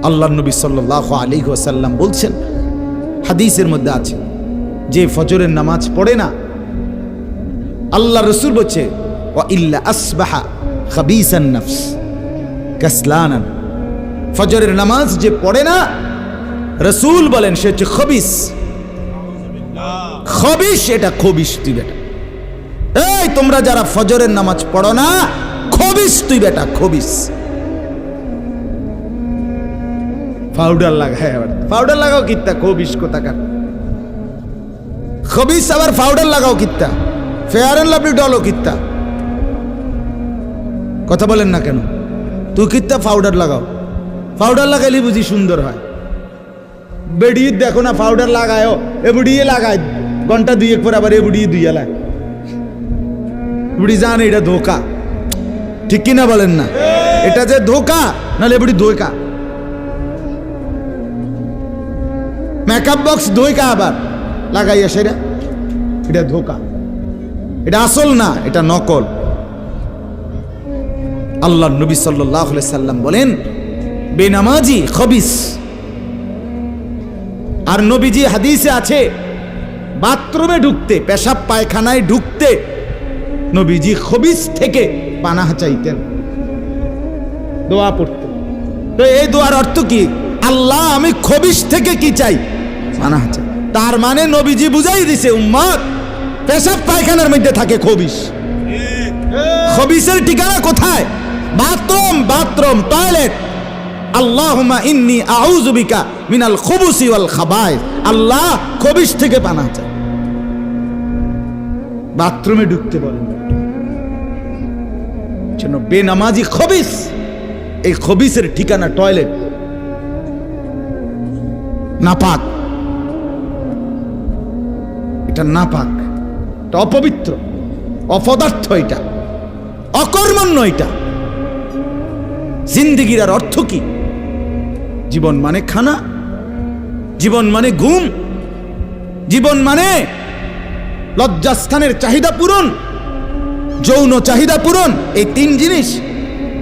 আল্লাহর নবী সাল্লাল্লাহু আলাইহি ওয়াসাল্লাম বলছেন, হাদিসের মধ্যে আছে, যে ফজরের নামাজ পড়ে না, আল্লাহ রসুল বলছে ওয়া ইল্লা আসবাহা খাবিসান নফস কাসলানান, ফজরের নামাজ যে পড়ে না, রসুল বলেন সে হচ্ছে খবিস। খবিস, এটা খবিস তুই বেটা। এই তোমরা যারা ফজরের নামাজ পড়ো না, খবিস তুই বেটা, খবিস। পাউডার লাগায়, আবার পাউডার লাগাও কিত্তা, খবিস কোথাকার। খবিস আবার পাউডার লাগাও কিত্তা, ফেয়ার এন্ড লাভলি ডলো কিত্তা। কথা বলেন না কেন? তুই কিত্তা পাউডার লাগাও, পাউডার লাগাইলে বুঝি সুন্দর হয়। বেড়ি দেখো না পাউডার লাগায়ও, এ বুড়িয়ে লাগায় ঘন্টা দুয়েক পর আবার এ বুড়িয়ে দুইয়া লাগ, বুড়ি জানে এটা ধোকা, ঠিক কিনা বলেন না? এটা যে ধোকা, নাহলে বুড়ি ধোকা। মেকআপ বক্স ধোকা আবার লাগাইয়া সেটা, এটা ধোকা, এটা আসল না, এটা নকল। আল্লাহ নবী সাল্লাল্লাহু আলাইহি সাল্লাম বলেন বেনামাজি খবিস। আর নবীজি হাদিসে আছে, বাথরুমে ঢুকতে, পেশাব পায়খানায় ঢুকতে নবীজি খবিস থেকে পানাহ চাইতেন, দোয়া পড়তেন। তো এই দোয়ার অর্থ কি? আল্লাহ আমি খবিস থেকে কি চাই? পানাহ চাই। তার মানে নবীজি বুঝাই দিছে উম্মত, পেশাব পায়খানার মধ্যে থাকে খবিস। খবিসের ঠিকানা কোথায়? Bathroom, bathroom, toilet. আল্লাহুম্মা ইন্নী আউযু বিকা মিনাল খুবুসি ওয়াল খাবায়েস। আল্লাহ খবিস থেকে পানাহ চাই। বাথরুমে ঢুকতে বলেন, জন্য বেনামাজি খবিস। এই খবিসের ঠিকানা টয়লেট, নাপাক, এটা নাপাক, এটা অপবিত্র, অপদার্থ, এটা অকর্মণ্য। এটা জিন্দেগির আর অর্থ কি? জীবন মানে খানা, জীবন মানে ঘুম, জীবন মানে লজ্জাস্থানের চাহিদা পূরণ, যৌন চাহিদা পূরণ, এই তিন জিনিস।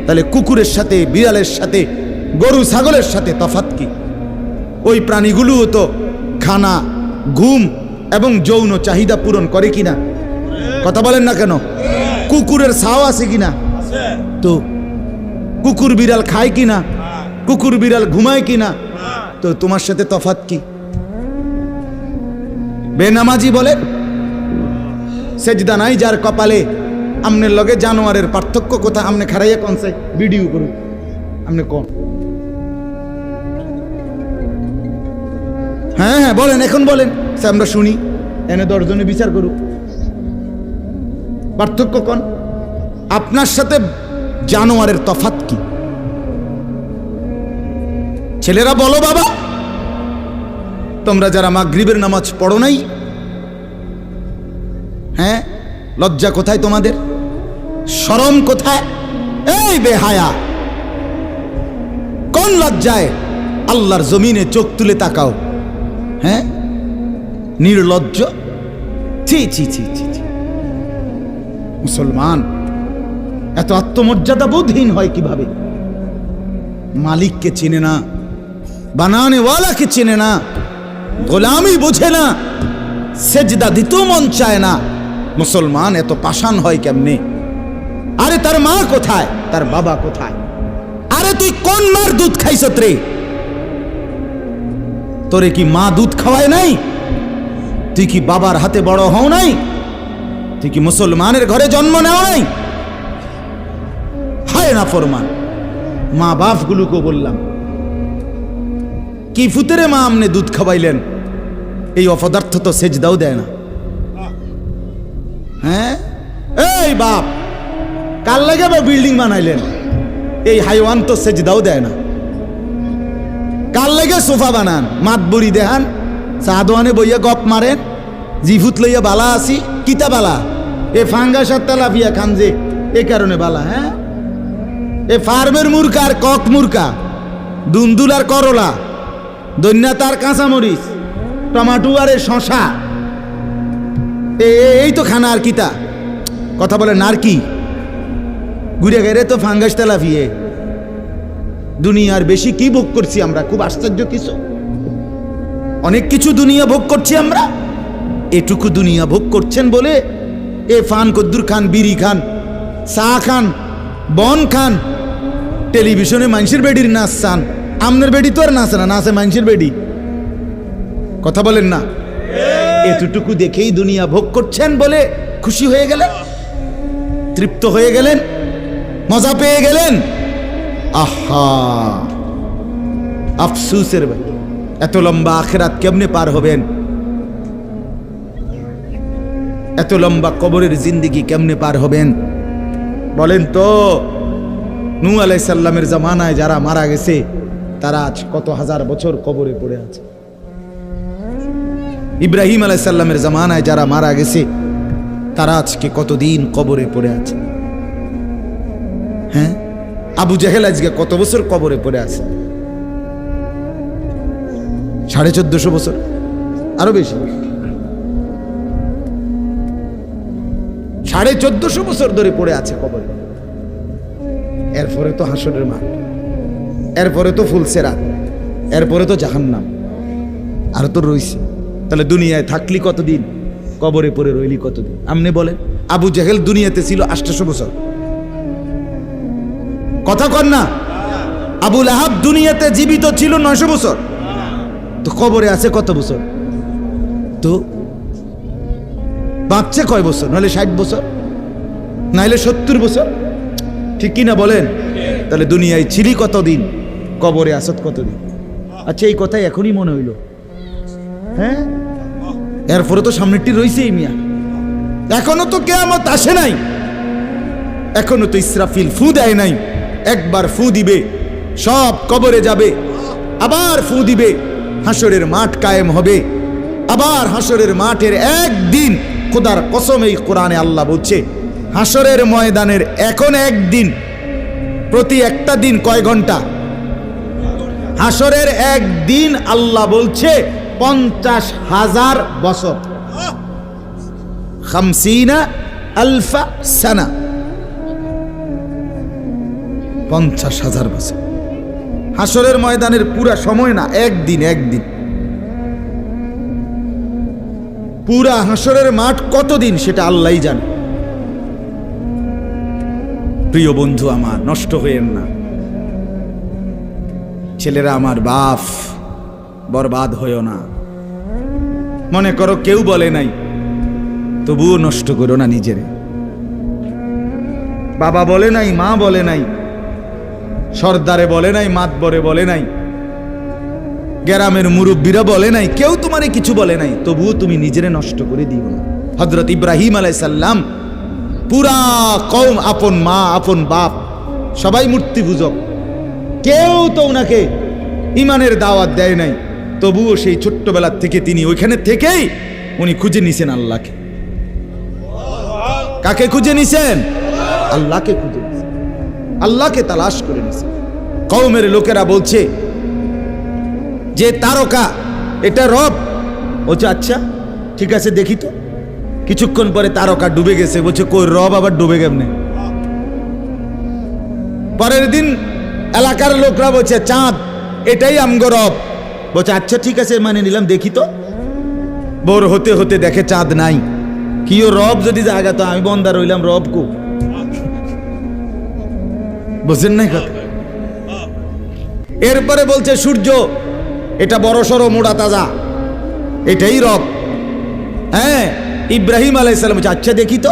তাহলে কুকুরের সাথে, বিড়ালের সাথে, গরু ছাগলের সাথে তফাৎ কি? ওই প্রাণীগুলোও তো খানা, ঘুম এবং যৌন চাহিদা পূরণ করে কিনা? কথা বলেন না কেন? কুকুরের ছাও আছে কিনা? তো কুকুর বিড়াল খায় কিনা? কুকুর বিড়াল ঘুমায় কিনা? তো তোমার সাথে তফাৎ কি? বেনামাজি বলে সেজদা নাই যার কপালে, আমনের লগে জানোয়ারের পার্থক্য কোথা? আমনে খারাইয়া কনসে ভিডিও করুন, আমনে কোন? হ্যাঁ হ্যাঁ বলেন, এখন বলেন, আমরা শুনি, এনে 10 জনে বিচার করুক। পার্থক্য কোন? আপনার সাথে জানোয়ারের তফাৎ কি? ছেলেরা বলো বাবা, তোমরা যারা মাগরিবের নামাজ পড়ো নাই, হ্যাঁ, লজ্জা কোথায় তোমাদের? শরম কোথায়? এই বেহায়া, কোন লজ্জায় আল্লাহর জমিনে চোখ তুলে তাকাও? হ্যাঁ, নির্লজ্জ। ছি ছি ছি ছি ছি। মুসলমান এত আত্মমর্যাদা বোধহীন হয় কিভাবে? মালিককে চেনে না, বানানেওয়ালাকে চেনে না, গোলামি বোঝে না, সেজদা দিতেও মন চায় না। মুসলমান এত পাষাণ হয় কেমনে? আরে তার মা কোথায়? তার বাবা কোথায়? আরে তুই কোন মার দুধ খাইছত রে? তোরে কি মা দুধ খাওয়ায় নাই? তুই কি বাবার হাতে বড় হও নাই? তুই কি মুসলমানের ঘরে জন্ম নেওয়া নাই? হায় না ফরমান। মা বাপ গুলোকে বললাম, কি ফুতেরে মা আমনে দুধ খাওয়াইলেন? এই অপদার্থ তো সেজদাও দেয় না। হ্যাঁ, এই বাপ, কাল লাগে বিল্ডিং বানাইলেন? এই হাইওয়ান তো সেজদাও দেয় না। কাল লাগে সোফা বানান, মাতবুরি দেহান, সাদওয়ানে বইয়া গপ মারেন, জিভুত লইয়া বালা আসি, কিতা বালা? এ ফাঙ্গাস আর তেলাপিয়া খান যে, এ কারণে বালা। হ্যাঁ, এ ফার্মের মুরকা আর কক মুরকা, দুন্দুল আর করলা, দৈন্যা তার কাঁচামরিচ, টমাটো আর শশা, এই তো খানা। আর কিতা কথা বলে? নার কি ঘুরে গেলে তো ফাঙ্গাস তেলাপিয়ে। দুনিয়ার বেশি কি ভোগ করছি আমরা? খুব আশ্চর্য কিছু, অনেক কিছু দুনিয়া ভোগ করছি আমরা। এটুকু দুনিয়া ভোগ করছেন বলে এ ফান কদ্দুর খান, বিড়ি খান, চা খান, বন খান, টেলিভিশনে মানুষের বেডির নাচ চান। আমনের বেডি তো আর নাচে না, নাচে মানুষের বেডি। কথা বলেন না? এতটুকু দেখেই দুনিয়া ভোগ করছেন বলে খুশি হয়ে গেলেন, তৃপ্ত হয়ে গেলেন, মজা পেয়ে গেলেন। আহা, আফসুসের ভাই, এত লম্বা আখিরাত কেমনে পার হবেন? এত লম্বা কবরের জিন্দেগি কেমনে পার হবেন বলেন তো? নূহ আলাইহিস সালামের জামানায় যারা মারা গেছে তারা আজ কত হাজার বছর কবরে পড়ে আছে। ইব্রাহিম আলাইহিস সালামের জামানায় যারা মারা গেছে তারা আজকে কতদিন কবরে পড়ে আছে। হ্যাঁ, আবু জেহেল আজকে কত বছর কবরে পড়ে আছে? 1450 বছর, আরো বেশি, 1450 বছর ধরে পড়ে আছে কবরে। এরপরে তো হাসরের মাঠ, এরপরে তো ফুলসেরাত, এরপরে তো জাহান্নাম, আর তো রইছে। তাহলে দুনিয়ায় থাকলি কতদিন, কবরে পড়ে রইলি কতদিন? আপনি বলেন। আবু জেহেল দুনিয়াতে ছিল 800 বছর, কথা কন না? আবু লাহাব দুনিয়াতে জীবিত ছিল 900 বছর, তো কবরে আছে কত বছর? তো বাঁচছে কয় বছর? নাহলে 60 বছর, নাহলে 70 বছর, ঠিক কিনা বলেন? তাহলে দুনিয়ায় ছিলি কতদিন, কবরে আসত কতদিন? আচ্ছা, এই কথাই এখনই মনে হইল? হ্যাঁ, এরপরে তো সামনেরটি রয়েছেই মিয়া, এখনো তো কিয়ামত আসে নাই, এখনো তো ইসরাফিল ফু দেয় নাই। একবার ফু দিবে, সব কবরে যাবে, আবার ফু দিবে, হাসরের মাঠ কায়েম হবে। আবার হাসরের মাঠের একদিন, খোদার কসম এই কোরআনে আল্লাহ বলছে, হাসরের ময়দানের এখন একদিন, প্রতি একটা দিন কয় ঘন্টা? হাসরের একদিন আল্লাহ বলছে 50,000 বছর, 50,000 সানা, 50,000 বছর। হাসরের ময়দানের পুরা সময় না, একদিন, একদিন। পুরা হাসরের মাঠ কতদিন সেটা আল্লাহই জানে। প্রিয় বন্ধু আমার, নষ্ট হয়েন না। ছেলেরা আমার, বাপ, বরবাদ হইও না। মনে করো কেউ বলে নাই, তবুও নষ্ট করো না নিজেরে। বাবা বলে নাই, মা বলে নাই, সর্দারে বলে নাই, মাতবরে বলে নাই, গ্রামের মুরব্বীরা বলে নাই, কেউ তোমারে কিছু বলে নাই, তবুও তুমি নিজেরে নষ্ট করে দিও না। হযরত ইব্রাহিম আলাইহিস সালাম, পুরা কওম, আপন মা, আপন বাপ, সবাই মূর্তি পূজক, কেউ তো উনাকে ইমানের দাওয়াত দেয় নাই, তবুও সেই ছোট্টবেলার থেকে তিনি ওইখানে থেকেই উনি খুঁজে নিছেন আল্লাহকে। কাকে খুঁজে নিছেন? আল্লাহকে খুঁজে নিছেন, আল্লাহকে তালাশ করে নিছেন। কওমের লোকেরা বলছে যে তারকা এটা রব। বলছে আচ্ছা ঠিক আছে, দেখি তো। কিছুক্ষণ পরে তারকা ডুবে গেছে। বলছে কই, রব আবার ডুবে কেমনে? পরের দিন এলাকার লোকরা বলছে চাঁদ, এটাই আমগো রব। বলছে আচ্ছা ঠিক আছে, মানে নিলাম, দেখি তো। ভোর হতে হতে দেখে চাঁদ নাই। কিও রব যদি জায়গা, তো আমি বন্দা রইলাম, রব কো? বুঝেন নাই কথা? এরপরে বলছে সূর্য, এটা বড় সড়ো মোড়া তাজা, এটাই রব। হ্যাঁ, ইব্রাহিম আলাইহিস সালাম বলছে আচ্ছা দেখি তো।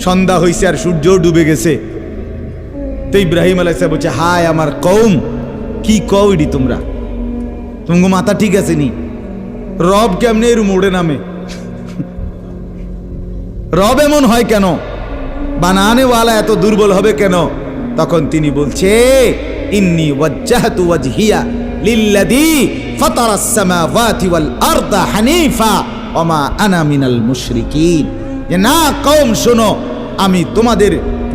সন্ধ্যা হইছে আর সূর্য ডুবে গেছে। তো ইব্রাহিম আলাইহিস সালাম বলছে হায় আমার কওম, কি কও ইডি তোমরা? তোমার মাথা ঠিক আছে নি? রব কেমনে এর মোড়ে নামে? রব এমন হয় কেন? বানানেওয়ালা এত দুর্বল হবে কেন? তখন তিনি বলছে ইন্নী ওয়াজ্জাহতু ওয়াজহিয়া লিল্লাযী ফাতারাস সামাওয়াতি ওয়াল আরদা হানিফা ওয়া মা আনা মিনাল মুশরিকিন। যে না কওম শোনো, আমি তোমাদের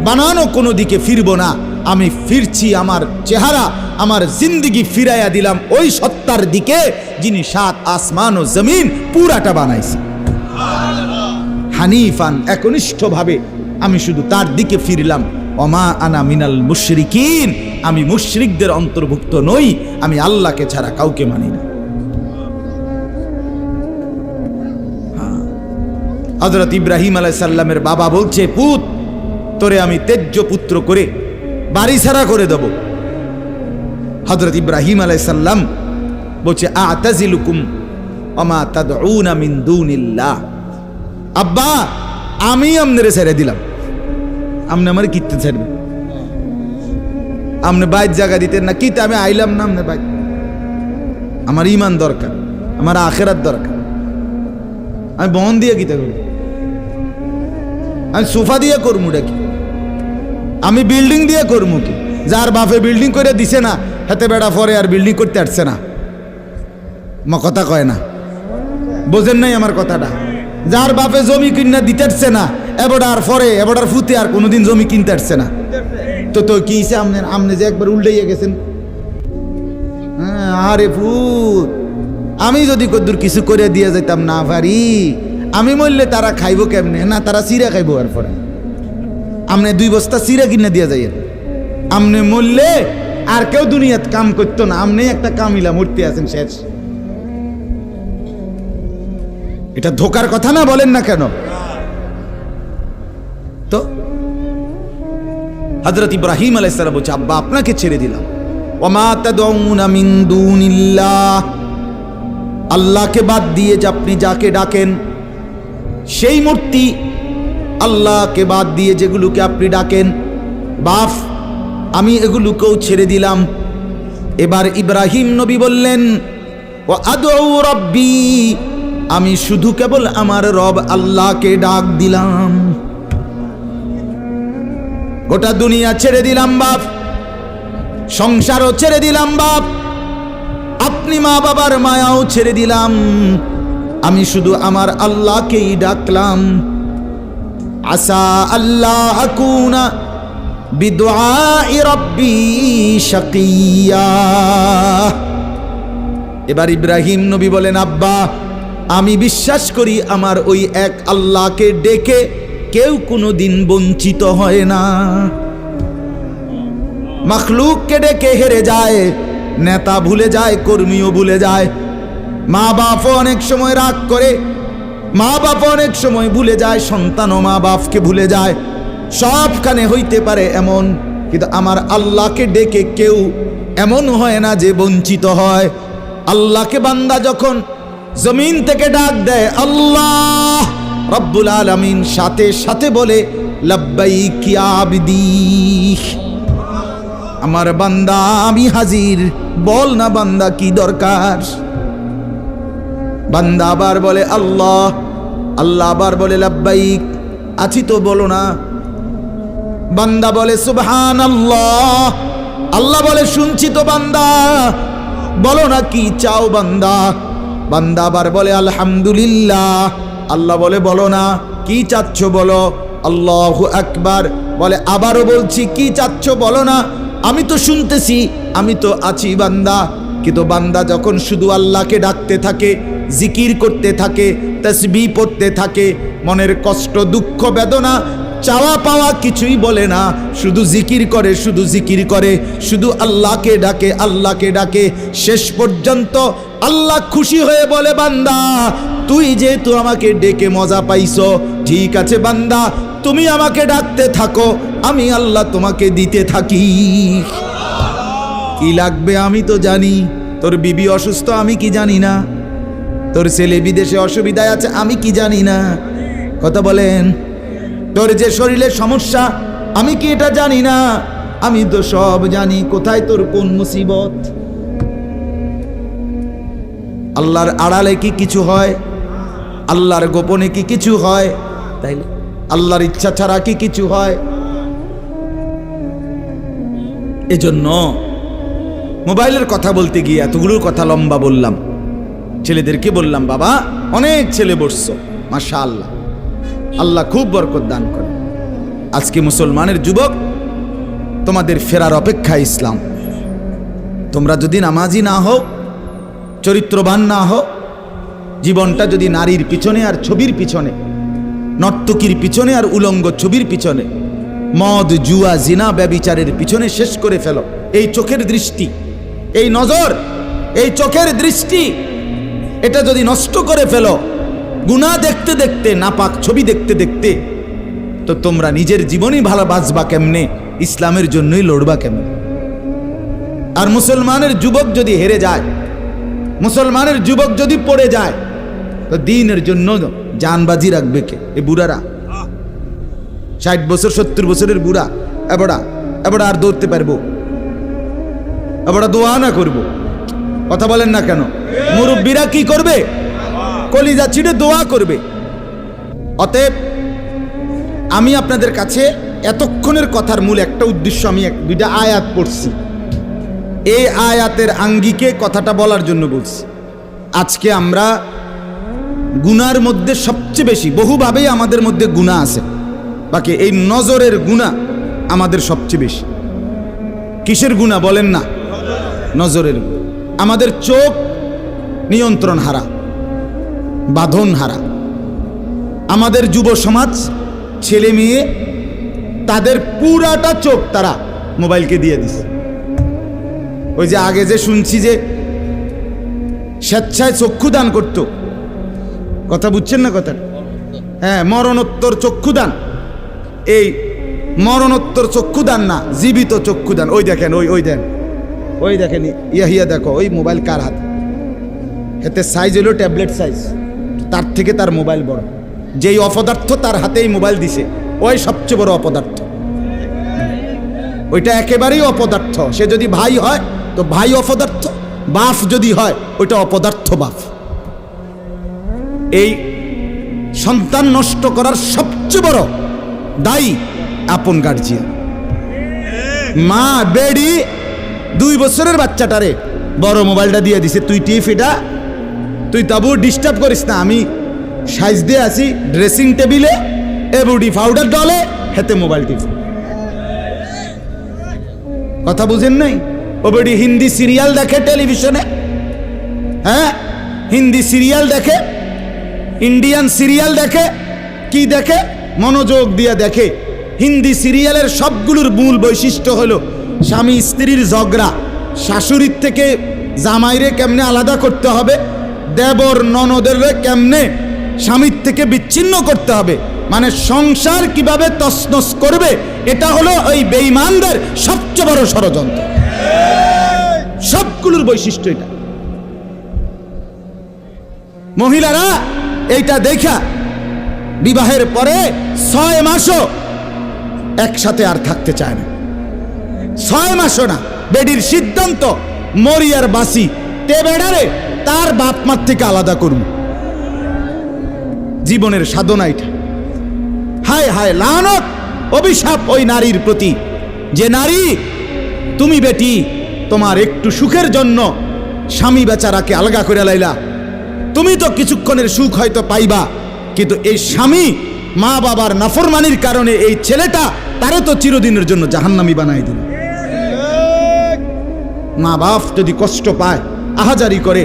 বানানো কোনো দিকে ফিরবো না, আমি ফিরছি আমার চেহারা, আমার জিন্দেগি ফিরাইয়া দিলাম ওই সত্তার দিকে যিনি 7 আসমান ও জমিন পুরাটা বানাইছে। হানিফান, একনিষ্ঠভাবে আমি শুধু তার দিকে ফিরলাম। ওমা আনা মিনাল মুশরিকিন, আমি মুশরিকদের অন্তর্ভুক্ত নই, আমি আল্লাহকে ছাড়া কাউকে মানি না। হযরত ইব্রাহিম আলাইহিস সালামের বাবা বলছে, পুত তোরে আমি তেজ্য পুত্র করে বাড়ি ছাড়া করে দেব। হযরত ইব্রাহিম আলাইহিস সালাম বলছে, আ'তাজিলুকুম ওমা তাদউনা মিন দুনিল্লাহ, আব্বা আমি আমনেরে ছেড়ে দিলাম, আপনি আমার কিতে ছাড়বেন? আপনি বাইর জায়গা দিতেন না, কিতে আমি আইলাম না আপনি বাইর। আমার ঈমান দরকার, আমার আখিরাত দরকার। আমি বন দিয়ে কিতে করব? আমি সোফা দিয়ে করমুটা কি? আমি বিল্ডিং দিয়ে করমু কি? যার বাপে বিল্ডিং করে দিছে না, হাতে বেড়া পরে আর বিল্ডিং করতে আসছে না, কথা কয় না, বোঝেন নাই আমার কথাটা? যার বাপে জমি কিনা দিতে আসছে না, এবারে পরে এবারে ফুতে আর কোনোদিন জমি কিনতে আসছে না, তো কি হিসে আপনি যে একবার উল্টাইয়া গেছেন। আরে ফুত, আমি যদি কদ্দুর কিছু করে দিয়ে যেতাম না পারি, আমি মরলে তারা খাইবো কেমনে? না তারা চিরা খাইবো। আর পরে আপনি 2 বস্তা চিরা কিনে দিয়ে যাইয়েন, আপনি মরলে আর কেউ দুনিয়াত কাম করতো না, আপনি একটা কামিলা মূর্তি আছেন শেষ। এটা ধোকার কথা না, বলেন না কেন? তো হযরত ইব্রাহিম আলাইহিস সালাম বলছে, আব্বা আপনাকে ছেড়ে দিলাম। ওমা তাদউনা মিন দুনিল্লাহ, আল্লাহকে বাদ দিয়ে যে আপনি যাকে ডাকেন সেই মূর্তি, আল্লাহকে বাদ দিয়ে যেগুলোকে আপনি ডাকেন, বাপ আমি এগুলোকেও ছেড়ে দিলাম। এবার ইব্রাহিম নবী বললেন, ও আদউ রাব্বি, আমি শুধু কেবল আমার রব আল্লাহকে ডাক দিলাম। গোটা দুনিয়া ছেড়ে দিলাম বাপ, সংসারও ছেড়ে দিলাম বাপ, আপনি মা বাবার মায়াও ছেড়ে দিলাম, আমি শুধু আমার আল্লাহকেই ডাকলাম। আসা আল্লাহ আকুনা বিদুআই রাব্বি শাকিয়া। এবার ইব্রাহিম নবী বলেন, আব্বা আমি বিশ্বাস করি আমার ওই এক আল্লাহকে ডেকে কেউ কোনোদিন বঞ্চিত হয় না। মাখলুককে ডেকে হেরে যায়, নেতা ভুলে যায়, কর্মীও ভুলে যায়, মা বাপও অনেক সময় রাগ করে, মা বাপ অনেক সময় ভুলে যায়, সন্তানও মা বাপকে ভুলে যায়, সবখানে হইতে পারে এমন, কিন্তু আমার আল্লাহকে ডেকে কেউ এমন হয় না যে বঞ্চিত হয়। আল্লাহকে বান্দা যখন জমিন থেকে ডাক দেয় আল্লাহ রব্বুল আলামিন সাথে সাথে বলে লাব্বাইক ইয়া আবদি, আমার বান্দা আমি হাজির, বল না বান্দা কি দরকার। বান্দা আবার বলে আল্লাহ, আল্লাহ আবার বলে লাব্বাইক, আছি তো বলো না। বান্দা বলে সুবহানাল্লাহ, আল্লাহ বলে শুনছি তো বান্দা, বলো না কি চাও বান্দা। বান্দা আবার বলে আলহামদুলিল্লাহ, আল্লাহ বলে বলো না কি চাচ্ছ বলো। আল্লাহু আকবার বলে আবারও বলছি কি চাচ্ছ বলো না, আমি তো শুনতেছি, আমি তো আছি বান্দা। কিন্তু বান্দা যখন শুধু আল্লাহকে ডাকতে থাকে, জিকির করতে থাকে, তাসবিহ পড়তে থাকে, মনের কষ্ট দুঃখ বেদনা চাওয়া পাওয়া কিছুই বলে না, শুধু জিকির করে, শুধু জিকির করে, শুধু আল্লাহকে ডাকে, আল্লাহকে ডাকে, শেষ পর্যন্ত আল্লাহ খুশি হয়ে বলে বান্দা তুই যেহেতু আমাকে ডেকে মজা পাইছো, ঠিক আছে বান্দা তুমি আমাকে ডাকতে থাকো, আমি আল্লাহ তোমাকে দিতে থাকি। কি লাগবে আমি তো জানি, তোর বিবি অসুস্থ আমি কি জানি না, তোর ছেলে বিদেশে অসুবিধায় আছে আমি কি জানি না, কথা বলেন। তোর যে শরীরের সমস্যা আমি কি এটা জানি না, আমি তো সব জানি, কোথায় তোর কোন মুসিবত। আল্লাহর আড়ালে কি কিছু হয়, আল্লাহর গোপনে কি কিছু হয়, তাইলে আল্লাহর ইচ্ছা ছাড়া কি কিছু হয়। এজন্য মোবাইলের কথা বলতে গিয়ে এতগুলোর কথা লম্বা বললাম। ছেলেদেরকে বললাম বাবা অনেক ছেলে বসছো, মাশাআল্লাহ, আল্লাহ খুব বরকত দান করে। আজকে মুসলমানের যুবক তোমাদের ফেরার অপেক্ষা ইসলাম। তোমরা যদি নামাজি না হও, চরিত্রবান না হও, জীবনটা যদি নারীর পিছনে আর ছবির পিছনে, নর্তকীর পিছনে আর উলঙ্গ ছবির পিছনে, মদ, জুয়া, জিনা, ব্যভিচারের পিছনে শেষ করে ফেলো। এই চোখের দৃষ্টি, এই নজর, এই চোখের দৃষ্টি, এটা যদি নষ্ট করে ফেলো গুনাহ দেখতে দেখতে, নাপাক ছবি দেখতে দেখতে, তো তোমরা নিজের জীবনই ভালো বাঁচবা কেমনে, ইসলামের জন্যই লড়বা কেমনে? আর মুসলমানের যুবক যদি হেরে যায়, মুসলমানের যুবক যদি পড়ে যায়, তো দ্বীনের জন্য জানবাজি রাখবে কে? এই বুড়ারা, 60 বছর 70 বছরের বুড়া, এবড়া এবড়া আর দৌড়তে পারবো? এবড়া দোয়া না করবো? কথা বলেন না কেন? মুরব্বীরা কি করবে? কলিজা ছিঁড়ে দোয়া করবে। অতএব আমি আপনাদের কাছে এতক্ষণের কথার মূল একটা উদ্দেশ্য, আমি দুইটা আয়াত পড়ছি, এই আয়াতের আঙ্গিকে কথাটা বলার জন্য বলছি। আজকে আমরা গুনার মধ্যে সবচেয়ে বেশি, বহুভাবেই আমাদের মধ্যে গুনাহ আছে, বাকি এই নজরের গুনাহ আমাদের সবচেয়ে বেশি। কিসের গুনাহ বলেন না? নজরের গুনাহ। আমাদের চোখ নিয়ন্ত্রণ হারা, বাঁধন হারা। আমাদের যুব সমাজ, ছেলে মেয়ে, তাদের পুরাটা চোখ তারা মোবাইলকে দিয়ে দিছে। ওই যে আগে যে শুনছি যে স্বেচ্ছায় চক্ষুদান করত, কথা বুঝছেন না কথাটা? হ্যাঁ, মরণোত্তর চক্ষুদান। এই মরণোত্তর চক্ষুদান না, জীবিত চক্ষুদান। ওই দেখেন, ওই দেন, ওই দেখেন, ইয়া দেখো, ওই মোবাইল কার হাতে? এতে সাইজ হলো ট্যাবলেট সাইজ, তার থেকে তার মোবাইল বড়। যেই অপদার্থ তার হাতেই মোবাইল দিছে, ওই সবচেয়ে বড় অপদার্থ। ওইটা একেবারেই অপদার্থ। সে যদি ভাই হয় তো ভাই অপদার্থ, বাপ যদি হয় ওইটা অপদার্থ বাপ। এই সন্তান নষ্ট করার সবচেয়ে বড় দায়ী আপন গার্জিয়ান। মা বেডি 2 বছরের বাচ্চাটারে বড় মোবাইলটা দিয়ে দিছে, তুই টিপ এটা, তুই তাবু ডিস্টার্ব করিস না, আমি সাইজ দিয়ে আসি ড্রেসিং টেবিলে, এবুডি পাউডার ডলে, হেতে মোবাইল টিপ। কথা বুঝেন নাই? ও বেডি হিন্দি সিরিয়াল দেখে টেলিভিশনে, হ্যাঁ, হিন্দি সিরিয়াল দেখে, ইন্ডিয়ান সিরিয়াল দেখে, কি দেখে? মনোযোগ দিয়ে দেখে। হিন্দি সিরিয়ালের সবগুলোর মূল বৈশিষ্ট্য হলো স্বামী স্ত্রীর ঝগড়া, শাশুড়ির থেকে জামাইরে কেমনে আলাদা করতে হবে, দেবর ননদের কেমনে স্বামীর থেকে বিচ্ছিন্ন করতে হবে, মানে সংসার কিভাবে তছনছ করবে, এটা হলো ওই বেঈমানদের সবচেয়ে বড় ষড়যন্ত্র। সবগুলোর বৈশিষ্ট্য এটা। মহিলারা এইটা দেখা বিবাহের পরে 6 মাসও একসাথে আর থাকতে চায় না। 6 মাসও না। বেডির সিদ্ধান্ত, মরিয়ার বাসি তে বেড়ারে তার বাপ মার থেকে আলাদা করুন। জীবনের সাধনা এটা। হায় হায়, লানত, অভিশাপ ওই নারীর প্রতি, যে নারী তুমি বেটি তোমার একটু সুখের জন্য স্বামী বেচারাকে আলগা করে লাইলা। তুমি তো কিছুক্ষণের সুখ হয়তো পাইবা, কিন্তু এই স্বামী মা বাবার নাফরমানির কারণে এই ছেলেটা তারে তো চিরদিনের জন্য জাহান্নামী বানাই দিল। মা বাপ যদি কষ্ট পায়, আহাজারি করে,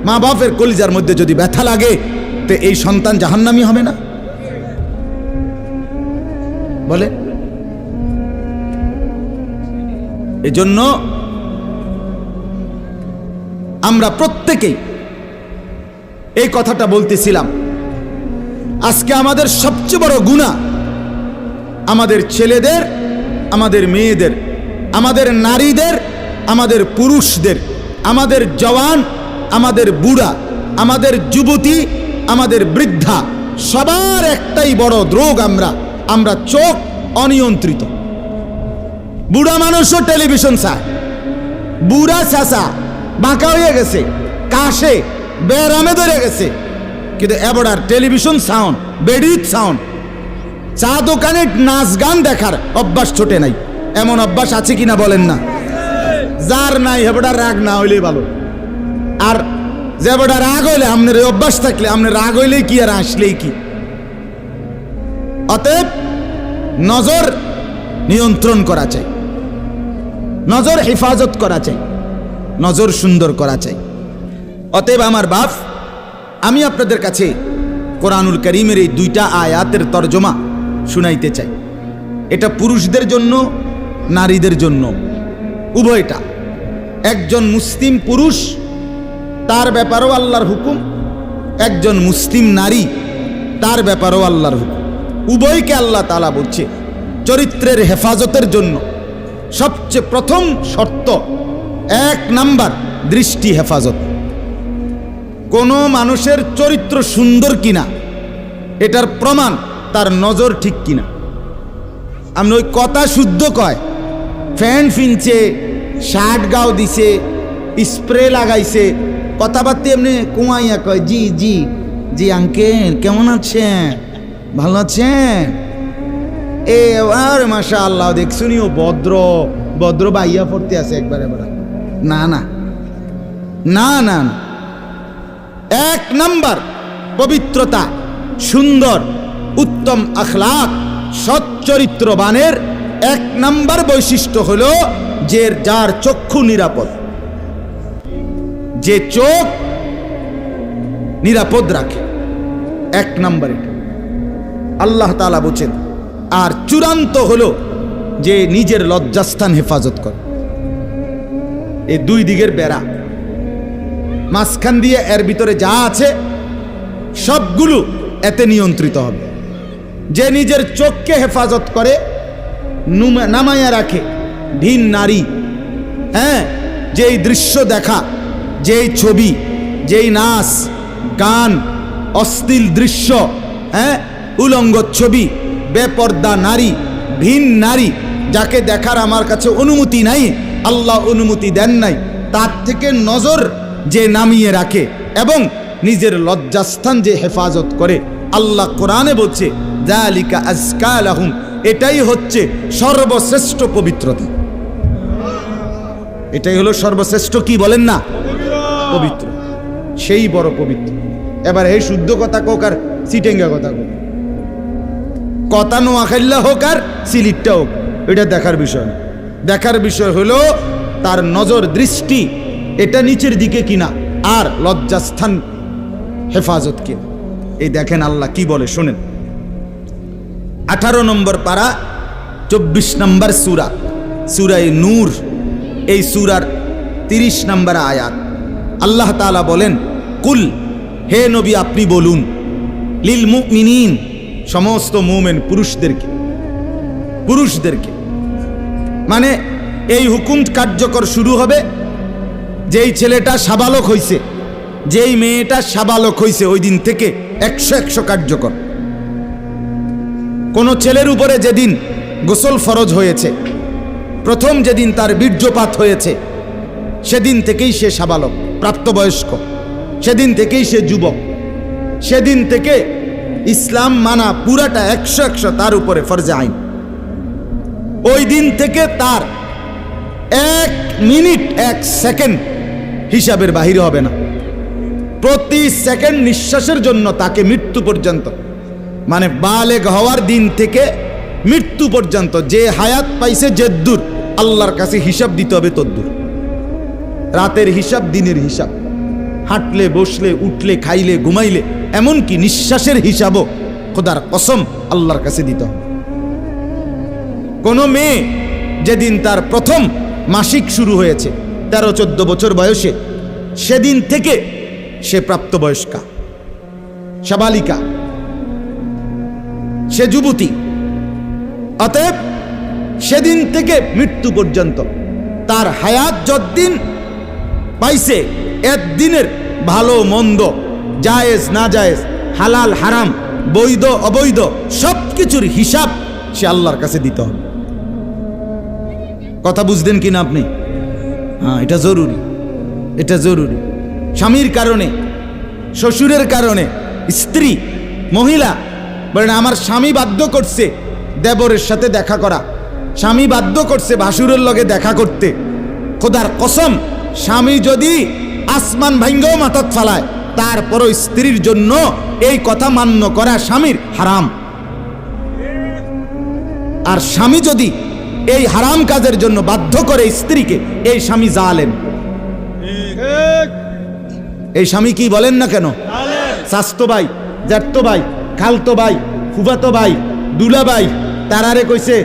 মা বাপের কলিজার মধ্যে যদি ব্যথা লাগে, তো এই সন্তান জাহান্নামী হবে না? বলে। এজন্য আমরা প্রত্যেকেই এই কথাটা বলতেছিলাম, আজকে আমাদের সবচেয়ে বড় গুনাহ আমাদের ছেলেদের, আমাদের মেয়েদের, আমাদের নারীদের, আমাদের পুরুষদের, আমাদের জওয়ান, আমাদের বুড়া, আমাদের যুবতী, আমাদের বৃদ্ধা, সবার একটাই বড় রোগ। আমরা চোখ অনিয়ন্ত্রিত। বুড়া মানুষও টেলিভিশন চায়, বুড়া চাচা বাঁকা হয়ে গেছে, কাশে বেরামে ধরে গেছে, কিন্তু এবার টেলিভিশন সাউন্ড, বেডির সাউন্ড, চা দোকানে নাচ গান দেখার অভ্যাস ছোটে নাই। এমন অভ্যাস আছে কিনা বলেন না? যার নাই হেবড়া রাগ না হইলেই ভালো। আর যে বেটা রাগ হইলে, আপনার অভ্যাস থাকলে, আপনার রাগ হইলেই কি আর আসলেই কি। অতএব নজর নিয়ন্ত্রণ করা চাই, নজর হেফাজত করা চাই, নজর সুন্দর করা চাই। অতএব আমার বাপ, আমি আপনাদের কাছে কোরআনুল কারীমের এই 2টা আয়াতের তরজমা শুনাইতে চাই। এটা পুরুষদের জন্য, নারীদের জন্য, উভয়টা। একজন মুসলিম পুরুষ, তার ব্যাপারেও আল্লাহর হুকুম, একজন মুসলিম নারী, তার ব্যাপারেও আল্লাহর হুকুম। উভয়কে আল্লাহ তাআলা বলছে চরিত্রের হেফাজতের জন্য সবচেয়ে প্রথম শর্ত, 1 নাম্বার দৃষ্টি হেফাজত। কোনো মানুষের চরিত্র সুন্দর কিনা এটার প্রমাণ তার নজর ঠিক কিনা। আপনি ওই কথা শুদ্ধ কয়, ফ্যান ফিনছে, শার্ট গাও দিছে, স্প্রে লাগাইছে, কথাবার্তা এমনি কুমাইয়া কয় জি জি জি আঙ্কেল কেমন আছেন, ভালো আছেন, এ আর মাশাআল্লাহ দেখছুনিও ভদ্র ভদ্র বাইয়া পড়তে আছে একবারে বড়। না না না না, 1 নাম্বার পবিত্রতা, সুন্দর উত্তম আখলাক, সৎ চরিত্রবানের 1 নাম্বার বৈশিষ্ট্য হলো যে যার চক্ষু নিরাপদ, যে চোখ নিরাপদ রাখে। 1 নাম্বার এটা আল্লাহ তাআলা বলেন। আর চূড়ান্ত হলো যে নিজের লজ্জাস্থান হেফাজত করে। এই 2 দিকের বেড়া, মাঝখান দিয়ে এর ভিতরে যা আছে সবগুলো এতে নিয়ন্ত্রিত হবে। যে নিজের চোখকে হেফাজত করে, নামায়া রাখে, ভিন নারী, হ্যাঁ, যেই দৃশ্য দেখা, যেই ছবি, যেই নাচ গান, অশ্লীল দৃশ্য, হ্যাঁ, উলঙ্গ ছবি, বেপর্দা নারী, ভিন নারী, যাকে দেখার আমার কাছে অনুমতি নাই, আল্লাহ অনুমতি দেন নাই, তার থেকে নজর যে নামিয়ে রাখে এবং নিজের লজ্জাস্থান যে হেফাজত করে, আল্লাহ কোরআনে বলছে যালিকা আজকা লাহুম, এটাই হচ্ছে সর্বশ্রেষ্ঠ পবিত্রতা। এটাই হলো সর্বশ্রেষ্ঠ, কি বলেন না, পবিত্র, সেই বড় পবিত্র। এবার এই শুদ্ধ কথা কোক আর সিটেঙ্গা কথা কোক, কথা নোয়াখাইল্লা হোক আর সিলিটটা হোক, এটা দেখার বিষয় না। দেখার বিষয় হলো তার নজর দৃষ্টি এটা নিচের দিকে কিনা, আর লজ্জাস্থান হেফাজত কিনা। এই দেখেন আল্লাহ কি বলে শোনেন। 18 নম্বর পারা 24 নম্বর সূরা, সূরায়ে নূর, এই সূরার 30 নম্বর আয়াত। আল্লাহ তাআলা বলেন, কুল, হে নবী আপনি বলুন, লিল মুমিনিন, সমস্ত মুমিন পুরুষদেরকে, পুরুষদেরকে মানে এই হুকুম কার্যকর শুরু হবে যেই ছেলেটা সাবালক হইছে, যেই মেয়েটা সাবালক হইছে, ওই দিন থেকে 100 কার্যকর। কোন ছেলের উপরে যেদিন গোসল ফরজ হয়েছে, প্রথম যেদিন তার বীর্যপাত হয়েছে, সেদিন থেকেই সে সাবালক, প্রাপ্তবয়স্ক, সেদিন থেকেই সে যুবক, সেদিন থেকে ইসলাম মানা পুরাটা 100 তার উপরে ফরজে আইন। ওই দিন থেকে তার 1 মিনিট 1 সেকেন্ড হিসাবের বাহিরে হবে না। প্রতি সেকেন্ড নিঃশ্বাসের জন্য তাকে মৃত্যু পর্যন্ত, মানে বালেগ হওয়ার দিন থেকে মৃত্যু পর্যন্ত যে হায়াত পাইছে, যেদূর আল্লাহর কাছে হিসাব দিতে হবে তদ্দূর। রাতের হিসাব, দিনের হিসাব, হাঁটলে বসলে উঠলে খাইলে ঘুমাইলে, এমনকি নিঃশ্বাসের হিসাবও খোদার কসম আল্লাহর কাছে দিতে হবে। কোন মেয়ে যেদিন তার প্রথম মাসিক শুরু হয়েছে 13-14 বছর বয়সে, সেদিন থেকে সে প্রাপ্তবয়স্কা, সাবালিকা, সে যুবতী। অতএব সেদিন থেকে মৃত্যু পর্যন্ত তার হায়াত যতদিন পাইছে, একদিনের ভালো মন্দ, জায়েজ না জায়েজ, হালাল হারাম, বৈধ অবৈধ, সব কিছুর হিসাব সে আল্লাহর কাছে দিতে হবে। কথা বুঝলেন কিনা আপনি? হ্যাঁ, এটা জরুরি, এটা জরুরি। স্বামীর কারণে, শ্বশুরের কারণে, স্ত্রী মহিলা বলেন আমার স্বামী বাধ্য করছে দেবরের সাথে দেখা করা, স্বামী বাধ্য করছে ভাসুরের লগে দেখা করতে, খোদার কসম স্বামী যদি আসমান ভাঙ্গাও মাথাত ফালায়, তারপরও স্ত্রীর জন্য এই কথা মান্য করা স্বামীর হারাম। আর স্বামী যদি এই হারাম কাজের জন্য বাধ্য করে স্ত্রীকে, এই স্বামী জালেম। এই স্বামী কি বলেন না কেন, চাচতো ভাই, জ্যাঠতো ভাই, খালতো ভাই, ফুফাতো ভাই, দুলা ভাই, তারারে কইছে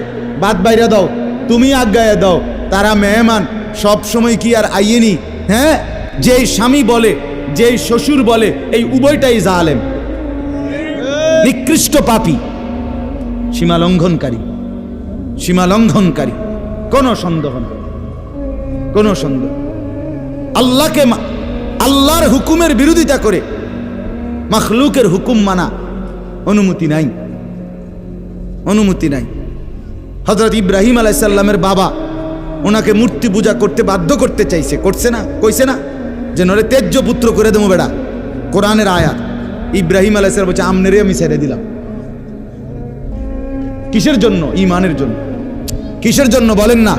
বাদ বাইরা দাও, তুমি আজ্ঞায় দাও, তারা মেহমান। সব সময় কি আর আইয়েনি? হ্যাঁ, যেই স্বামী বলে, যেই শ্বশুর বলে, এই উভয়টাই জালেম, নিকৃষ্ট পাপী, সীমা লঙ্ঘনকারী, সীমা লঙ্ঘনকারী। কোনো সন্দেহ না, কোনো সন্দেহ। আল্লাহকে, আল্লাহর হুকুমের বিরোধিতা করে মাখলুকের হুকুম মানা অনুমতি নাই, অনুমতি নাই। হযরত ইব্রাহিম আলাইহিস সালামের বাবা ওনাকে মূর্তি পূজা করতে বাধ্য করতে চাইছে, করছে না? কইছে না যে নরে তেজ্য পুত্র করে দেবো বেড়া? কোরআনের আয়াত। ইব্রাহিম আলাইহিস সালাম বলছে আমনেরে আমি ছেড়ে দিলাম। কিসের জন্য? ঈমানের জন্য। কিসের জন্য বলেন না?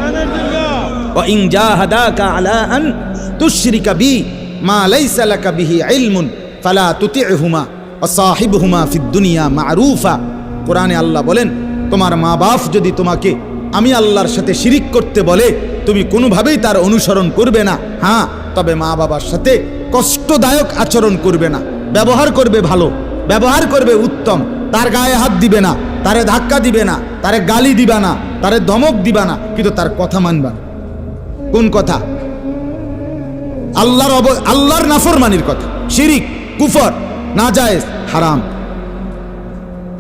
ওয়া ইন জাহাদাকা আলা আন তুশরিকা বি মা লাইসা লাকা বিহি ইলমুন ফালা তুতি'হুমা ওয়া সাহিবহুমা ফিদ দুনিয়া মা'রুফা। কোরআনে আল্লাহ বলেন, তোমার মা বাপ যদি তোমাকে আমি আল্লাহর সাথে শিরিক করতে বলে, তুমি কোনোভাবেই তার অনুসরণ করবে না। হ্যাঁ, তবে মা বাবার সাথে কষ্টদায়ক আচরণ করবে না, ব্যবহার করবে ভালো, ব্যবহার করবে উত্তম। তার গায়ে হাত দিবে না, তারে ধাক্কা দিবে না, তারে গালি দিবা না, তারে ধমক দিবা না, কিন্তু তার কথা মানবা না। কোন কথা? আল্লাহর নাফরমানির কথা। শিরিক, কুফর, নাজায়েজ, হারাম,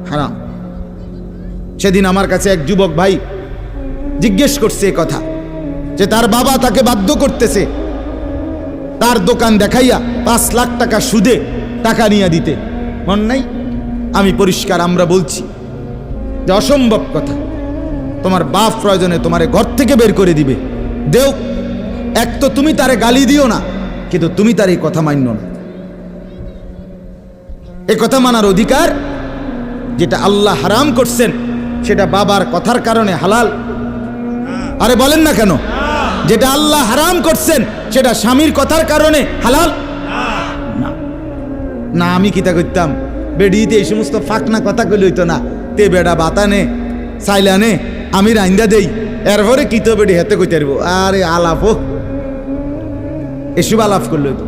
হারাম। সেদিন আমার কাছে এক যুবক ভাই জিজ্ঞেস করছে এ কথা, যে তার বাবা তাকে বাধ্য করতেছে তার দোকান দেখাইয়া 5 লাখ টাকা সুদে টাকা নিয়ে দিতে। মন নাই? আমি পরিষ্কার আমরা বলছি যে অসম্ভব কথা। তোমার বাপ প্রয়োজনে তোমারে ঘর থেকে বের করে দিবে, দেও। এক তো তুমি তারে গালি দিও না, কিন্তু তুমি তার এই কথা মান্য না। এ কথা মানার অধিকার, যেটা আল্লাহ হারাম করছেন সেটা বাবার কথার কারণে হালাল। আরে বলেন না কেন? যেটা আল্লাহ হারাম করছেন সেটা স্বামীর কথার কারণে হালাল না। না, আমি কিতা করতাম, বেডিতে এই সমস্ত ফাঁকনা কথা কইলে হইতো না। তে বেড়া বাতানে চাইলানে আমি রাইন্দা দেই, এরপরে কিত বেডি হেতে কইতে পারবো। আরে আলাপ হোক, এসব আলাপ করলে হইতো।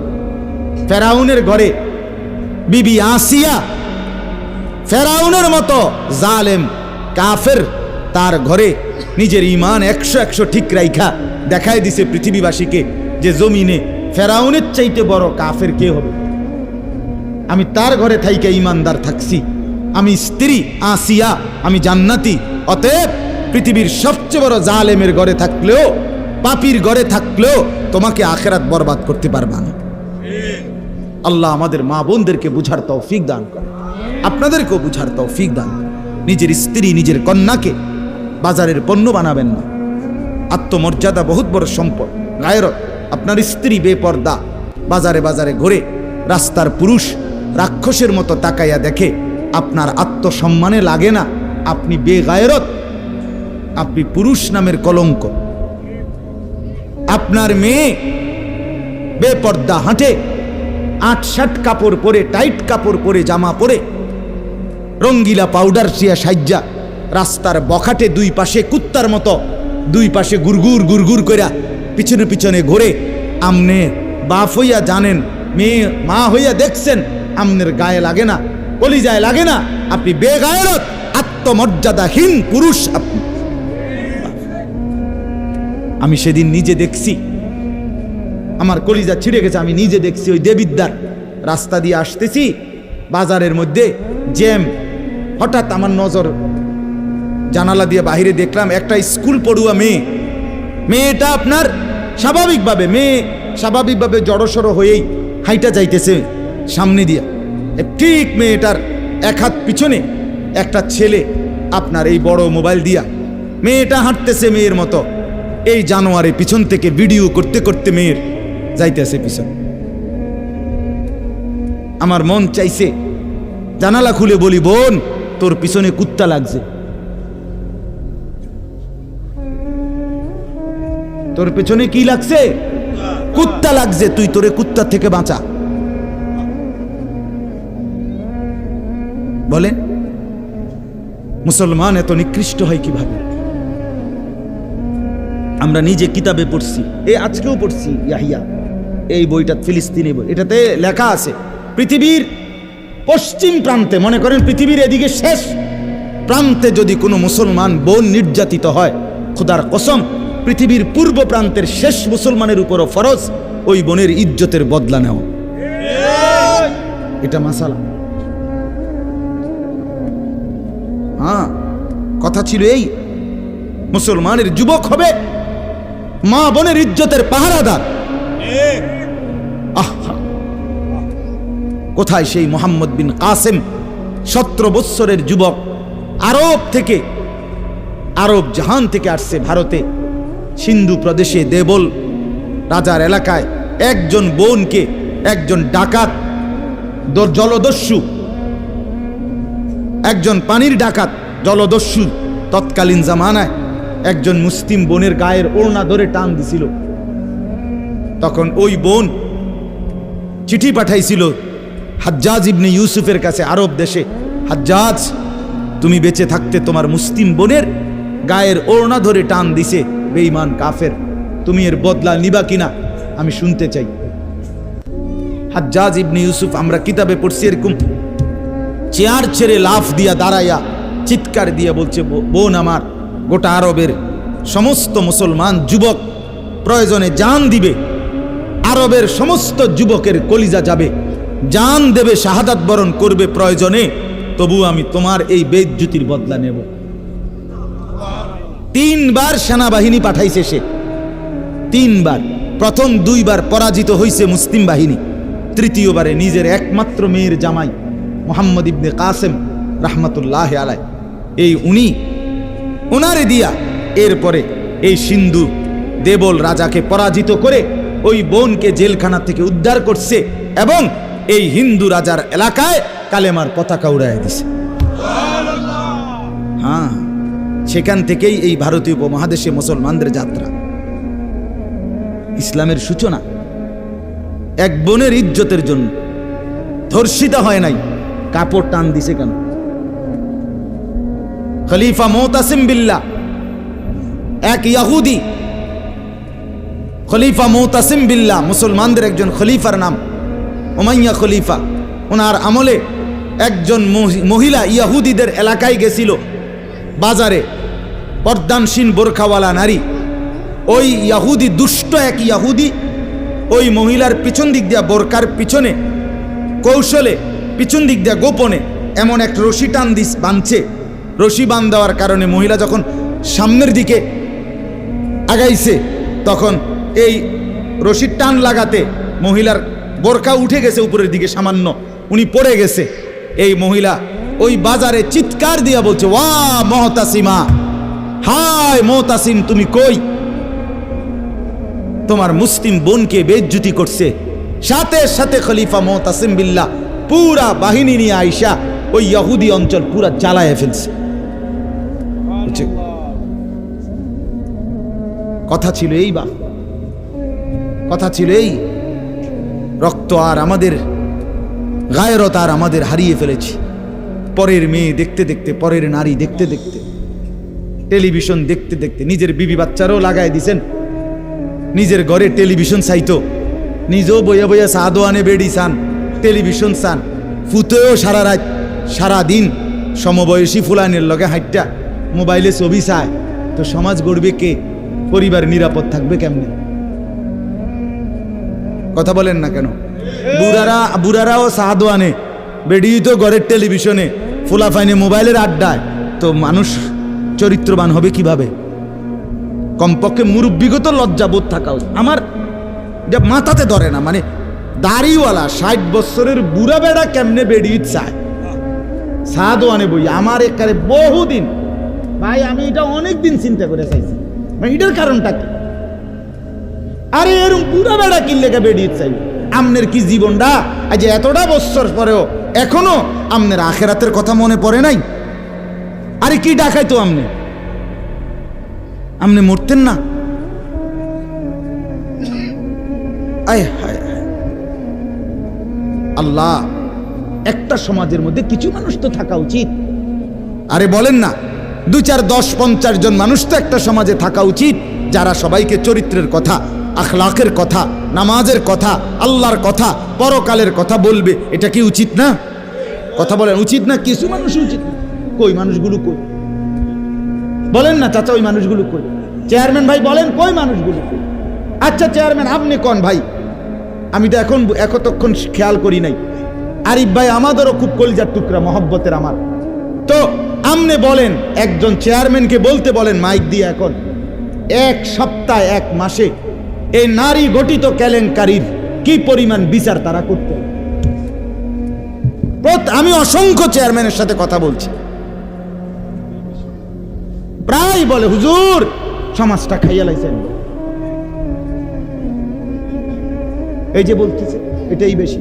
ফেরাউনের ঘরে বিবি আসিয়া ফেরাউনের মতো জালেম কাফের, তার ঘরে নিজের ঈমান 100 ঠিক রাইখা দেখায় দিছে পৃথিবীবাসীকে যে জমিনে ফেরাউনের চাইতে বড় কাফের কে হবে। আমি তার ঘরে থাইকে ঈমানদার থাকছি, আমি স্ত্রী আসিয়া, আমি জান্নাতি। অতএব পৃথিবীর সবচেয়ে বড় জালেমের ঘরে থাকলেও, পাপীর ঘরে থাকলেও তোমাকে আখিরাত বরবাদ করতে পারবা না। আল্লাহ আমাদের মা বোনদেরকে বুঝার তৌফিক দান করে, আপনাদেরকেও বুঝার তৌফিক দান করে। নিজের স্ত্রী, নিজের কন্যাকে বাজারের পণ্য বানাবেন না। আত্মমর্যাদা বহুত বড় সম্পদ, গায়রত। আপনার স্ত্রী বেপর্দা বাজারে বাজারে ঘুরে, রাস্তার পুরুষ রাক্ষসের মতো তাকাইয়া দেখে, আপনার আত্মসম্মানে লাগে না, আপনি বেগায়রত, আপনি পুরুষ নামের কলঙ্ক। আপনার মেয়ে বেপর্দা হাঁটে, 8-7 কাপড় পরে, টাইট কাপড় পরে, জামা পরে, রঙ্গিলা পাউডার সিয়া সাজ্জা রাস্তার বখাটে দুই পাশে কুত্তার মতো দুই পাশে গুরগুর গুরগুর কইরা পিছনে পিছনে ঘুরে। আমনে বাপ হইয়া জানেন, মেয়ে মা হইয়া দেখছেন, আমনের গায়ে লাগে না, কলিজায় লাগে না। আপনি বেগায়রত, আত্মমর্যাদাহীন পুরুষ আপনি। আমি সেদিন নিজে দেখছি, আমার কলিজা ছিঁড়ে গেছে। আমি নিজে দেখছি, ওই দেবিদ্দার রাস্তা দিয়ে আসতেছি, বাজারের মধ্যে জ্যাম। হঠাৎ আমার নজর জানালা দিয়ে বাহিরে দেখলাম একটা স্কুল পড়ুয়া মেয়ে। মেয়েটা আপনার স্বাভাবিকভাবে জড়সড় হয়েই হাইটা যাইতেছে সামনে দিয়া। ঠিক মেয়েটার এক হাত পিছনে একটা ছেলে আপনার এই বড় মোবাইল দিয়া, মেয়েটা হাঁটতেছে মেয়ের মতো, এই জানোয়ারে পিছন থেকে ভিডিও করতে করতে মেয়ের যাইতেছে পিছন। আমার মন চাইছে জানালা খুলে বলি, বোন তোর পিছনে কুত্তা লাগছে, তোর পেছনে কি লাগছে? কুত্তা লাগছে, তুই তোরে কুত্তা থেকে বাঁচা। বলেন মুসলমান এত নিকৃষ্ট হয় কিভাবে? আমরা নিজে কিতাবে পড়ছি, এই আজকেও পড়ছি ইয়াহিয়া, এই বইটা ফিলিস্তিনি বই, এটাতে লেখা আছে পৃথিবীর পশ্চিম প্রান্তে, মনে করেন পৃথিবীর এদিকে শেষ প্রান্তে যদি কোনো মুসলমান বোন নির্যাতিত হয়, খোদার কসম পৃথিবীর পূর্ব প্রান্তের শেষ মুসলমানের উপরও ফরজ ওই বোনের ইজ্জতের বদলা নেওয়া। এটা মাসালা। হ্যাঁ, কথা ছিল এই, মুসলমানের যুবক হবে মা বোনের ইজ্জতের পাহারাদার। আহা, কোথায় সেই মোহাম্মদ বিন কাসেম, 17 বৎসরের যুবক, আরব থেকে, আরব জাহান থেকে আসছে ভারতে, সিন্ধু প্রদেশে দেবল রাজার এলাকায় একজন বোনকে একজন ডাকাত, জলদস্যু, একজন পানির ডাকাত জলদস্যু তৎকালীন জামানায় একজন মুসলিম বোনের গায়ের ওড়না ধরে টান দিছিল। তখন ওই বোন চিঠি পাঠাইছিল হাজ্জাজ ইবনে ইউসুফের কাছে আরব দেশে, হাজ্জাজ তুমি বেঁচে থাকতে তোমার মুসলিম বোনের গায়ের ওড়না ধরে টান দিছে বেঈমান কাফের, তুমি এর বদলা নিবা কিনা আমি শুনতে চাই। হাজ্জাজ ইবনে ইউসুফ, আমরা কিতাবে পড়ছি, এরকম চেয়ার ছেড়ে লাফ দিয়া দাঁড়াইয়া চিৎকার দিয়া বলছে, বোন আমার, গোটা আরবের সমস্ত মুসলমান যুবক প্রয়োজনে জান দিবে, আরবের সমস্ত যুবকের কলিজা যাবে, জান দেবে, শাহাদাত বরণ করবে প্রয়োজনে, তবু আমি তোমার এই বেইজ্জতির বদলা নেব। 3 বার সেনাবাহিনী পাঠাইছে সে, 3 বার। প্রথম 2 বার পরাজিত হয়েছে মুসলিম বাহিনী, তৃতীয়বারে নিজের একমাত্র মেয়ের জামাই মোহাম্মদ ইবনে কাসেম রাহমাতুল্লাহ আলাই, এই উনি ওনারে দিয়া এরপরে এই সিন্ধু দেবল রাজাকে পরাজিত করে ওই বোনকে জেলখানা থেকে উদ্ধার করছে এবং এই হিন্দু রাজার এলাকায় কালেমার পতাকা উড়াইয়া দিছে। হ্যাঁ, সেখান থেকেই এই ভারতীয় উপমহাদেশে মুসলমানদের যাত্রা, ইসলামের সূচনা। এক বোনের ইজ্জতের জন্য ধর্ষিতা হয় নাই, কাপড় টান দিছে কেন? খলিফা মুতাসিম বিল্লাহ, এক ইহুদি, খলিফা মুতাসিম বিল্লাহ, মুসলমানদের একজন খলিফার নাম উমাইয়া খলিফা। ওনার আমলে একজন মহিলা ইহুদিদের এলাকায় গেছিল, বাজারে, পর্দানসীন বোরখাওয়ালা নারী। ওই ইহুদি, দুষ্ট এক ইহুদি, ওই মহিলার পিছন দিক দিয়া, বোরকার পিছনে কৌশলে পিছন দিক দিয়া গোপনে এমন এক রশি টান দিস বাঁধছে। রশি বাঁধ দেওয়ার কারণে মহিলা যখন সামনের দিকে আগাইছে, তখন এই রশির টান লাগাতে মহিলার বোরকা উঠে গেছে উপরের দিকে সামান্য, উনি পড়ে গেছে। এই মহিলা ওই বাজারে চিৎকার দিয়া বলছে, ওয়া মুতাসিমা, হায় মুতাসিম তুমি কই? তোমার মুসলিম বোনকে বেইজ্জতি করছে। সাথে সাথে খলিফা মুতাসিম বিল্লাহ পুরা বাহিনী নিয়ে আইসা ওই ইহুদি অঞ্চল পুরা জ্বালায় ফেলছে। কথা ছিল এই, বা কথা ছিল এই, রক্ত আর আমাদের গায়রত আর আমাদের হারিয়ে ফেলেছি। পরের মেয়ে দেখতে দেখতে, পরের নারী দেখতে দেখতে, টেলিভিশন দেখতে দেখতে, নিজের বিবি বাচ্চারও লাগাই দিছেন, নিজের ঘরে টেলিভিশন চাইতো, নিজেও বইয়া বইয়া চা দোয়ানে বেড়ি চান, টেলিভিশন চান, ফুতেও সারা রাত সারা দিন সমবয়সী ফুলানের লগে হাইটটা মোবাইলে ছবি চায়, তো সমাজ গড়বে কে? পরিবার নিরাপদ থাকবে কেমনে? কথা বলেন না কেন? বুড়ারাও চা দোয়ানে, বেড়ি তো ঘরের টেলিভিশনে, ফুলাফাইনে মোবাইলের আড্ডায়, তো মানুষ চরিত্রবান হবে কিভাবে? কমপক্ষে মুরব্বিগত লজ্জাবোধ থাকা উচিত। আমার যা মাথাতে ধরে না, মানে দাড়িওয়ালা 60 বছরের বুড়া বেড়া কেমনে বেড়ি চায় চা দোয়ানে বই? আমার একারে বহুদিন ভাই, আমি এটা অনেকদিন চিন্তা করে চাইছি, এটার কারণটা কি? আরে এরকম বুড়া বেড়া কিনলে বেড়ি চাই? আমনের কি জীবনটা আজ এতটা বছর পরেও এখনো আমনের আখেরাতের কথা মনে পড়ে নাই? আরে কি ডাকাইতো আমনে? আমনে মরতেন না? আয় হায় আল্লাহ, একটা সমাজের মধ্যে কিছু মানুষ তো থাকা উচিত। আরে বলেন না, 2, 4, 10, 50 জন মানুষ তো একটা সমাজে থাকা উচিত, যারা সবাইকে চরিত্রের কথা, আখলাকের কথা, নামাজের কথা, আল্লাহর কথা, পরকালের কথা বলবে। এটা কি উচিত না? কথা বলেন, উচিত না? কিছু মানুষ উচিত না। কই মানুষগুলো কই? বলেন না চাচা, ওই মানুষগুলো কই? চেয়ারম্যান ভাই বলেন, কই মানুষগুলো কই? আচ্ছা চেয়ারম্যান আপনি কোন ভাই, আমি তো এতক্ষণ খেয়াল করি নাই। আরিফ ভাই আমাদেরও খুব কলিজার টুকরা, মহব্বতের আমার। তো আপনি বলেন, একজন চেয়ারম্যানকে বলতে বলেন মাইক দিয়ে, এখন এক সপ্তাহে এক মাসে এই নারী গঠিত কেলেঙ্কারির কি পরিমাণ বিচার তারা করতে? আমি অসংখ্য চেয়ারম্যানের সাথে কথা বলছি, প্রায় বলে হুজুর সমাজটা খাইয়া লাইছেন। এই যে বলতেছে এটাই বেশি।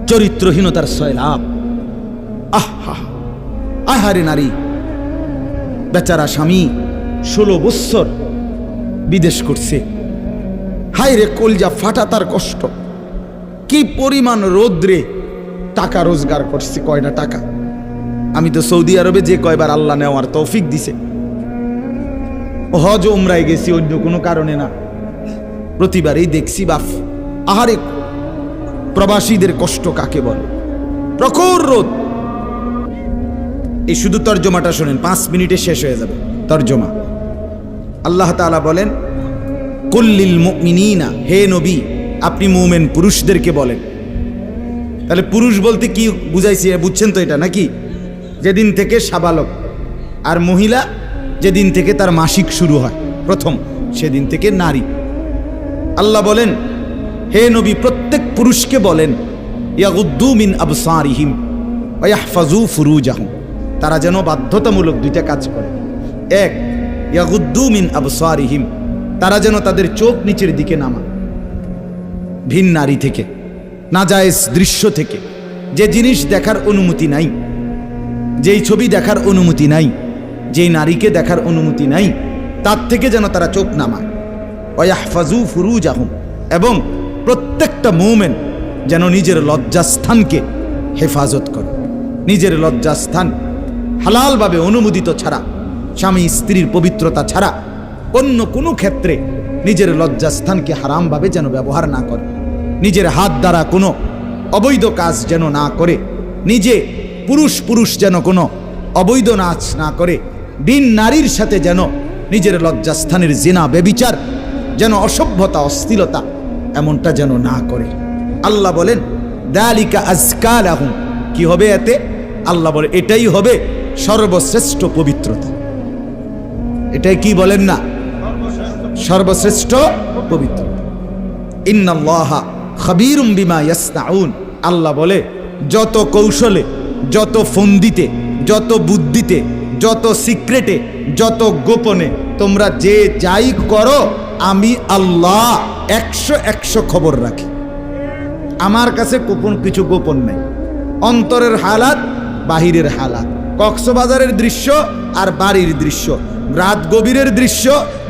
চরিত্রহীনতার সয়লাভ। আহা আহারে নারী, বেচারা স্বামী 16 বছর বিদেশ করছে, হায় রে কলজা ফাটা তার কষ্ট। কি পরিমাণ রোদ্রে টাকা রোজগার করছে, কয়টা টাকা। আমি তো সৌদি আরবে যে কয়বার আল্লাহ নেওয়ার তৌফিক দিছে, হজ উমরায় গেছি, অন্য কোনো কারণে না, প্রতিবারই দেখছি বাফ আহারে প্রবাসীদের কষ্ট কাকে বলে। প্রখর রোদ। এই শুধু তর্জমাটা শোনেন, 5 মিনিটে শেষ হয়ে যাবে তর্জমা। আল্লাহ তাআলা বলেন কুল্লিল মুমিনিনা, হে নবী আপনি মুমিন পুরুষদেরকে বলেন। তাহলে পুরুষ বলতে কি বুঝাইছি বুঝছেন তো এটা নাকি? যেদিন থেকে সাবালক, আর মহিলা যেদিন থেকে তার মাসিক শুরু হয় প্রথম, সেদিন থেকে নারী। আল্লাহ বলেন হে নবী প্রত্যেক পুরুষকে বলেন ইয়াগুদ্দু মিন আবসারিহিম ওয়া ইয়াহফাজু ফুরুজাহুম, তারা যেন বাধ্যতামূলক 2টা কাজ করে। এক, ইয়াগুদ্দু মিন আবসারিহিম, তারা যেন তাদের চোখ নিচের দিকে নামায় ভিন নারী থেকে, নাজায়েজ দৃশ্য থেকে, যে জিনিস দেখার অনুমতি নাই, যেই ছবি দেখার অনুমতি নাই, যেই নারীকে দেখার অনুমতি নাই, তার থেকে যেন তারা চোখ নামায়। ওয়া ইয়াহফাজু ফুরুজাহুম, এবং প্রত্যেকটা মুমিন যেন নিজের লজ্জাস্থানকে হেফাজত করে। নিজের লজ্জাস্থান হালালভাবে অনুমোদিত ছাড়া, স্বামী স্ত্রীর পবিত্রতা ছাড়া অন্য কোনো ক্ষেত্রে নিজের লজ্জাস্থানকে হারামভাবে যেন ব্যবহার না করে। নিজের হাত দ্বারা কোনো অবৈধ কাজ যেন না করে, নিজে পুরুষ যেন কোনো অবৈধ নাচ না করে, ভিন নারীর সাথে যেন নিজের লজ্জাস্থানের জিনা বেবিচার, যেন অসভ্যতা অশ্লীলতা এমনটা যেন না করে। আল্লাহ বলেন দালিকা আজকা লাহুম, কি হবে এতে? আল্লাহ বলে এটাই হবে সর্বশ্রেষ্ঠ পবিত্রতা। এটাই কি বলেন না? সর্বশ্রেষ্ঠ পবিত্রতা। ইন্নাল্লাহা খাবীরুম বিমা ইয়াসনাউন, আল্লাহ বলে যত কৌশলে, যত ফন্দিতে, যত বুদ্ধিতে, যত সিক্রেটে, যত গোপনে তোমরা যে যাই করো, আমি আল্লাহ 100 খবর রাখি। আমার কাছে গোপন কিছু গোপন নেই। অন্তরের হালাত, বাহিরের হালাত, কক্সবাজারের দৃশ্য আর বাড়ির দৃশ্য, রাত গভীরের দৃশ্য,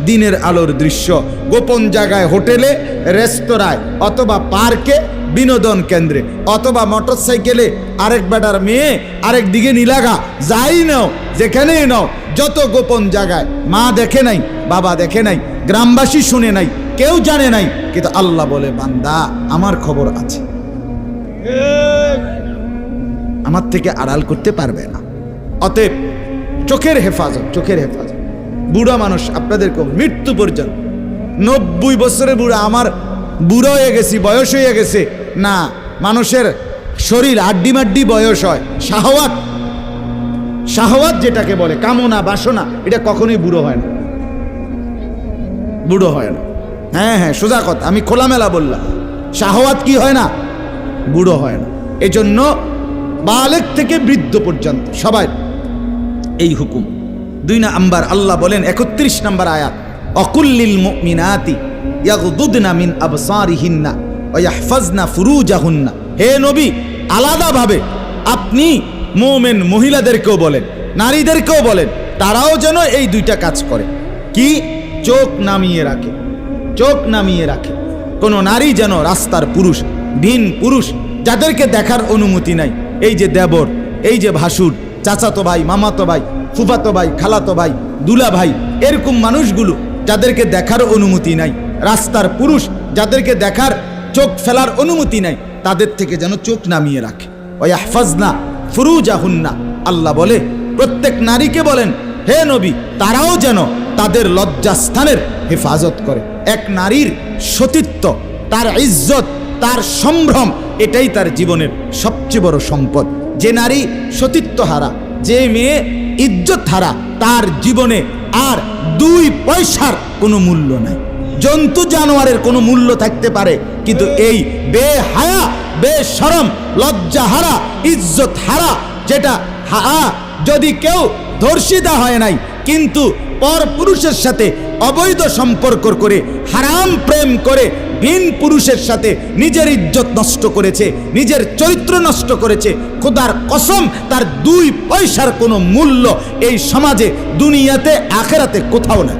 দিনের আলোর দৃশ্য, গোপন জায়গায়, হোটেলে, রেস্তোরাঁয়, অথবা পার্কে, বিনোদন কেন্দ্রে, অথবা মোটরসাইকেলে আরেক বেটার মেয়ে আরেক দিকে নিলাগা, যাই নাও, যেখানেই নাও, যত গোপন জায়গায়, মা দেখে নাই, বাবা দেখে নাই, গ্রামবাসী শুনে নাই, কেউ জানে নাই, কিন্তু আল্লাহ বলে বান্দা আমার খবর আছে, আমার থেকে আড়াল করতে পারবে না। অতএব চোখের হেফাজত, চোখের হেফাজত। বুড়া মানুষ আপনাদেরকে মৃত্যু পর্যন্ত, 90 বছরের বুড়া, আমার বুড়ো হয়ে গেছি, বয়স হয়ে গেছে না, মানুষের শরীর আড্ডি মাড্ডি বয়স হয়। শাহওয়াত, শাহওয়াত যেটাকে বলে, কামনা বাসনা, এটা কখনোই বুড়ো হয় না, বুড়ো হয় না। হ্যাঁ সোজা কথা, আমি খোলামেলা বললাম, শাহওয়াত কি হয় না? বুড়ো হয় না। এজন্য বালেগ থেকে বৃদ্ধ পর্যন্ত সবাই এই হুকুম। 2 নাম্বার আল্লাহ বলেন 31 নম্বর আয়াত, অকুল্লিল মুমিনাতি ইয়াগুদুদনা মিন আবসারিহিন্না ওয়া ইয়াহফাজনা ফুরুজাহুন্না, হে নবী আলাদাভাবে আপনি মুমিন মহিলাদেরকেও বলেন, নারীদেরকেও বলেন, তারাও যেন এই 2টা কাজ করে। কি? চোখ নামিয়ে রাখে, চোখ নামিয়ে রাখে। কোনো নারী যেন রাস্তার পুরুষ, ভিন পুরুষ যাদেরকে দেখার অনুমতি নাই, এই যে দেবর, এই যে ভাসুর, চাচাতো ভাই, মামাতো ভাই, ফুফাতো ভাই, খালাতো ভাই, দুলা ভাই, এরকম মানুষগুলো যাদেরকে দেখার অনুমতি নাই, রাস্তার পুরুষ যাদেরকে দেখার, চোখ ফেলার অনুমতি নাই, তাদের থেকে যেন চোখ নামিয়ে রাখে। ওয়া ইয়াহফাজনা ফুরুজাহুন্না, আল্লাহ বলে প্রত্যেক নারীকে বলেন হে নবী তারাও যেন তাদের লজ্জাস্থানের হেফাজত করে। এক নারীর সতীত্ব, তার ইজ্জত, তার সম্ভ্রম, এটাই তার জীবনের সবচেয়ে বড় সম্পদ। যে নারী সতীত্ব হারা, যে মেয়ে ইজ্জত হারা, তার জীবনে আর 2 পয়সার কোনো মূল্য নাই। জন্তু জানোয়ারের কোনো মূল্য থাকতে পারে, কিন্তু এই বেহায়া, বেশরম, লজ্জা হারা, ইজ্জত হারা, যেটা যদি কেউ ধর্ষিতা হয় নাই কিন্তু পর পুরুষের সাথে অবৈধ সম্পর্ক করে, হারাম প্রেম করে, ভিন পুরুষের সাথে নিজের ইজ্জত নষ্ট করেছে, নিজের চরিত্র নষ্ট করেছে, খোদার কসম তার 2 পয়সার কোনো মূল্য এই সমাজে, দুনিয়াতে, আখেরাতে কোথাও না।